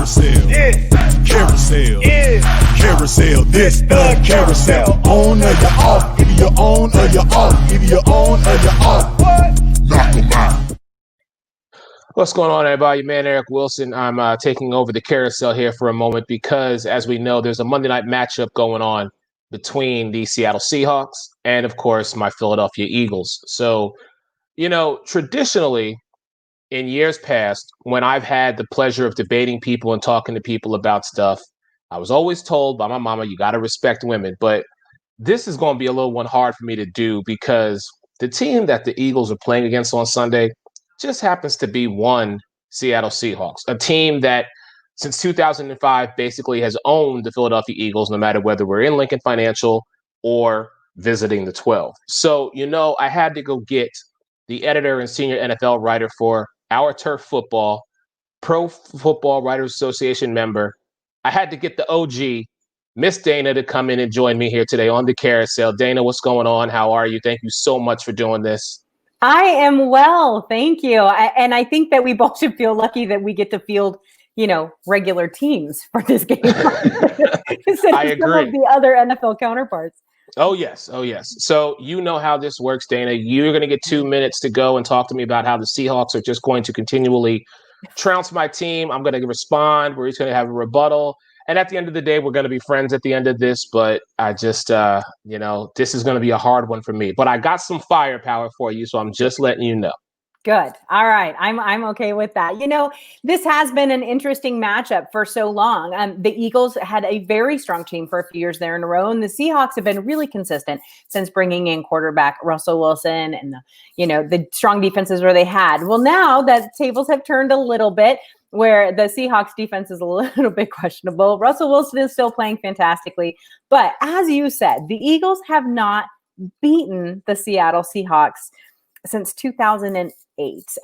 Carousel. Yeah. Carousel. Yeah. Carousel. This the carousel. On or you off. Either you're on or you're off. Either you're on or you're off. What? Knock 'em out. What's going on, everybody? Man, Eric Wilson. I'm taking over the carousel here for a moment because, as we know, there's a Monday night matchup going on between the Seattle Seahawks and, of course, my Philadelphia Eagles. So, traditionally, in years past, when I've had the pleasure of debating people and talking to people about stuff, I was always told by my mama, you got to respect women. But this is going to be a little one hard for me to do because the team that the Eagles are playing against on Sunday just happens to be one Seattle Seahawks, a team that since 2005 basically has owned the Philadelphia Eagles, no matter whether we're in Lincoln Financial or visiting the 12. So, I had to go get the editor and senior NFL writer for Our Turf Football, Pro Football Writers Association member. I had to get the OG, Miss Dana, to come in and join me here today on the carousel. Dana, what's going on? How are you? Thank you so much for doing this. I am well, thank you. And I think that we both should feel lucky that we get to field, regular teams for this game. Instead I of agree. some of the other NFL counterparts. Oh, yes. So you know how this works, Dana. You're going to get 2 minutes to go and talk to me about how the Seahawks are just going to continually trounce my team. I'm going to respond. We're each going to have a rebuttal. And at the end of the day, we're going to be friends at the end of this. But I just, this is going to be a hard one for me. But I got some firepower for you, so I'm just letting you know. Good. All right. I'm okay with that. This has been an interesting matchup for so long. The Eagles had a very strong team for a few years there in a row, and the Seahawks have been really consistent since bringing in quarterback Russell Wilson and the strong defenses where they had. Well, now that tables have turned a little bit, where the Seahawks defense is a little bit questionable. Russell Wilson is still playing fantastically, but as you said, the Eagles have not beaten the Seattle Seahawks since 2008.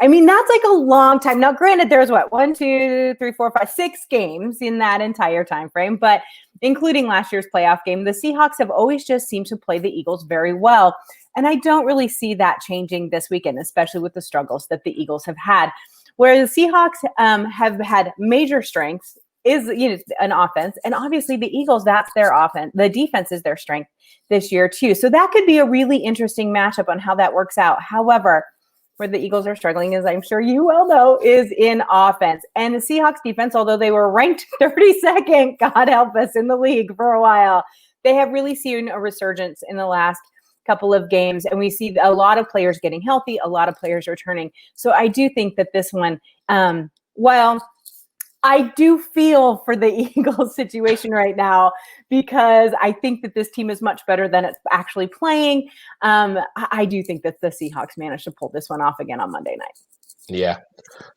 I mean, that's like a long time. Now, granted, there's 6 games in that entire time frame, but including last year's playoff game, the Seahawks have always just seemed to play the Eagles very well. And I don't really see that changing this weekend, especially with the struggles that the Eagles have had. Where the Seahawks have had major strengths is an offense, and obviously the Eagles, that's their offense. The defense is their strength this year too. So that could be a really interesting matchup on how that works out. However, where the Eagles are struggling, as I'm sure you well know, is in offense. And the Seahawks defense, although they were ranked 32nd, God help us, in the league for a while, they have really seen a resurgence in the last couple of games, and we see a lot of players getting healthy, a lot of players returning. So I do think that this one, while I do feel for the Eagles situation right now, because I think that this team is much better than it's actually playing. I do think that the Seahawks managed to pull this one off again on Monday night. Yeah.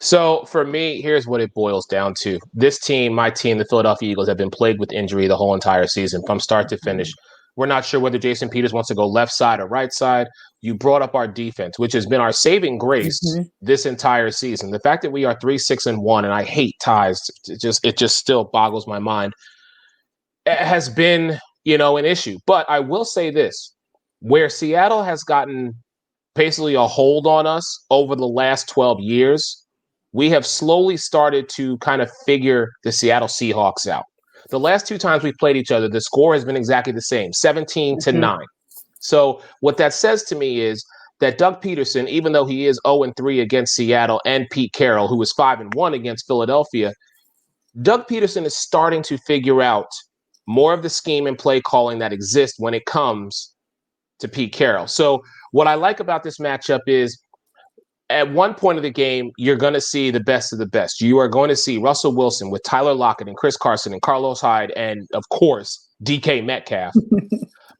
So for me, here's what it boils down to. This team, my team, the Philadelphia Eagles, have been plagued with injury the whole entire season from start to finish. We're not sure whether Jason Peters wants to go left side or right side. You brought up our defense, which has been our saving grace this entire season. The fact that we are 3-6-1, and I hate ties, it just still boggles my mind. It has been, an issue. But I will say this, where Seattle has gotten basically a hold on us over the last 12 years, we have slowly started to kind of figure the Seattle Seahawks out. The last 2 times we've played each other, the score has been exactly the same, 17-9. So what that says to me is that Doug Peterson, even though he is 0-3 against Seattle, and Pete Carroll, who is 5-1 against Philadelphia, Doug Peterson is starting to figure out more of the scheme and play calling that exists when it comes to Pete Carroll. So what I like about this matchup is at one point of the game, you're going to see the best of the best. You are going to see Russell Wilson with Tyler Lockett and Chris Carson and Carlos Hyde and, of course, DK Metcalf.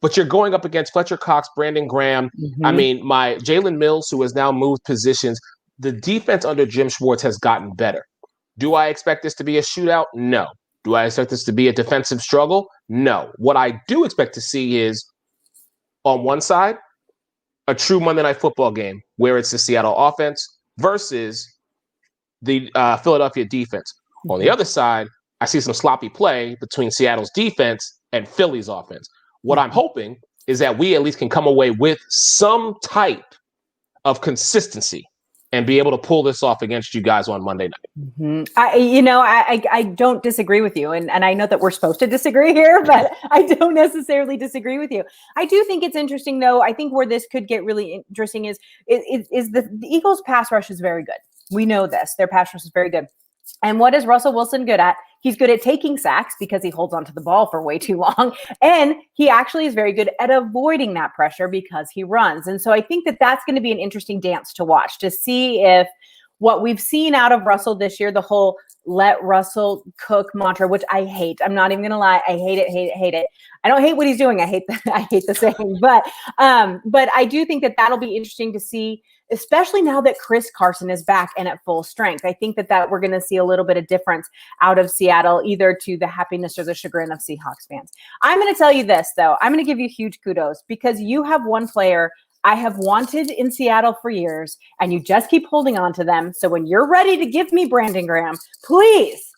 But you're going up against Fletcher Cox, Brandon Graham. I mean, my Jalen Mills, who has now moved positions. The defense under Jim Schwartz has gotten better. Do I expect this to be a shootout? No. Do I expect this to be a defensive struggle? No. What I do expect to see is, on one side, a true Monday Night Football game where it's the Seattle offense versus the Philadelphia defense. On the other side, I see some sloppy play between Seattle's defense and Philly's offense. What I'm hoping is that we at least can come away with some type of consistency and be able to pull this off against you guys on Monday night. Mm-hmm. I don't disagree with you. And I know that we're supposed to disagree here, but I don't necessarily disagree with you. I do think it's interesting, though. I think where this could get really interesting is the Eagles' pass rush is very good. We know this. Their pass rush is very good. And what is Russell Wilson good at? He's good at taking sacks because he holds onto the ball for way too long. And he actually is very good at avoiding that pressure because he runs. And so I think that that's going to be an interesting dance to watch, to see if what we've seen out of Russell this year, the whole let Russell cook mantra, which I hate. I'm not even going to lie. I hate it. I don't hate what he's doing. I hate the saying, but I do think that that'll be interesting to see, especially now that Chris Carson is back and at full strength. I think that we're going to see a little bit of difference out of Seattle, either to the happiness or the chagrin of Seahawks fans. I'm going to tell you this, though. I'm going to give you huge kudos because you have one player I have wanted in Seattle for years, and you just keep holding on to them. So when you're ready to give me Brandon Graham, please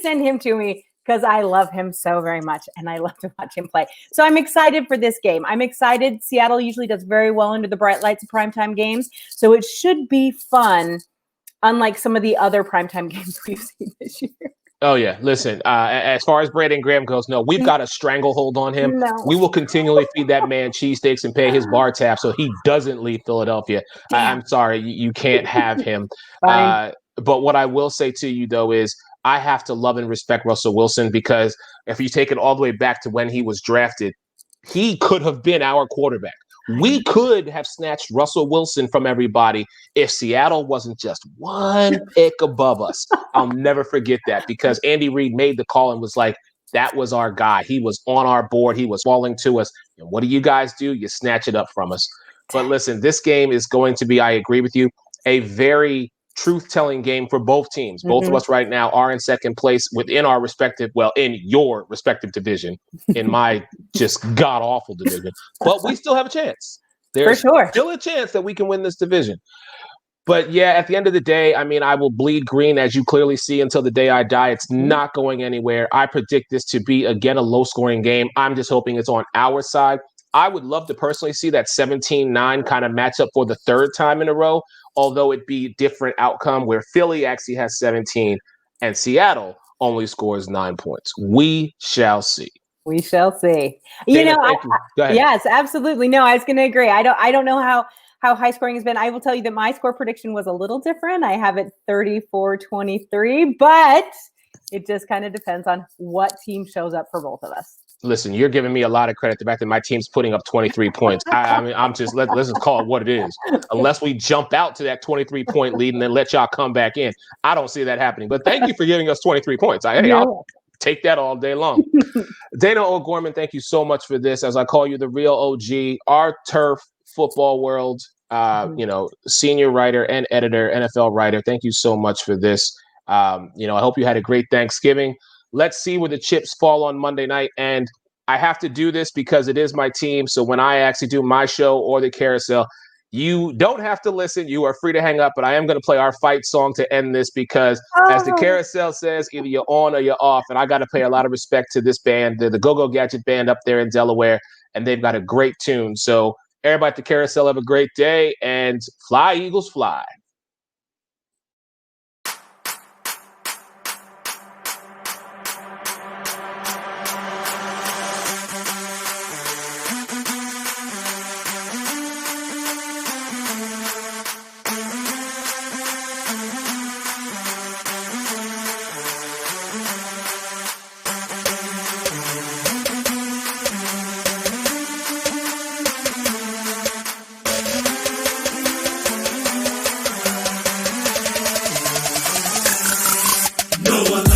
send him to me because I love him so very much, and I love to watch him play. So I'm excited for this game. I'm excited. Seattle usually does very well under the bright lights of primetime games, so it should be fun, unlike some of the other primetime games we've seen this year. Oh, yeah. Listen, as far as Brandon Graham goes, no, we've got a stranglehold on him. No. We will continually feed that man cheesesteaks and pay his bar tab so he doesn't leave Philadelphia. I'm sorry, you can't have him. But what I will say to you, though, is I have to love and respect Russell Wilson because if you take it all the way back to when he was drafted, he could have been our quarterback. We could have snatched Russell Wilson from everybody if Seattle wasn't just one pick above us. I'll never forget that because Andy Reid made the call and was like, that was our guy. He was on our board. He was falling to us. And what do you guys do? You snatch it up from us. But listen, this game is going to be, I agree with you, a very truth-telling game for both teams. Both of us right now are in second place within our respective, in your respective division, in my just god-awful division. But we still have a chance. There's still a chance that we can win this division. But yeah, at the end of the day, I mean, I will bleed green, as you clearly see, until the day I die. It's not going anywhere. I predict this to be, again, a low-scoring game. I'm just hoping it's on our side. I would love to personally see that 17-9 kind of matchup for the third time in a row, although it be a different outcome where Philly actually has 17 and Seattle only scores 9 points. We shall see. We shall see. Dana, thank you. Go ahead. Yes, absolutely. No, I was going to agree. I don't know how high scoring has been. I will tell you that my score prediction was a little different. I have it 34-23, but it just kind of depends on what team shows up for both of us. Listen, you're giving me a lot of credit. The fact that my team's putting up 23 points. I mean, I'm just let's just call it what it is. Unless we jump out to that 23-point lead and then let y'all come back in, I don't see that happening. But thank you for giving us 23 points. I'll take that all day long. Dana O'Gorman, thank you so much for this. As I call you the real OG, our turf football world, senior writer and editor, NFL writer. Thank you so much for this. I hope you had a great Thanksgiving. Let's see where the chips fall on Monday night. And I have to do this because it is my team. So when I actually do my show or the Carousel, you don't have to listen. You are free to hang up. But I am going to play our fight song to end this because, as the Carousel says, either you're on or you're off. And I got to pay a lot of respect to this band, the Go-Go Gadget Band up there in Delaware. And they've got a great tune. So everybody at the Carousel, have a great day. And fly, Eagles, fly. No one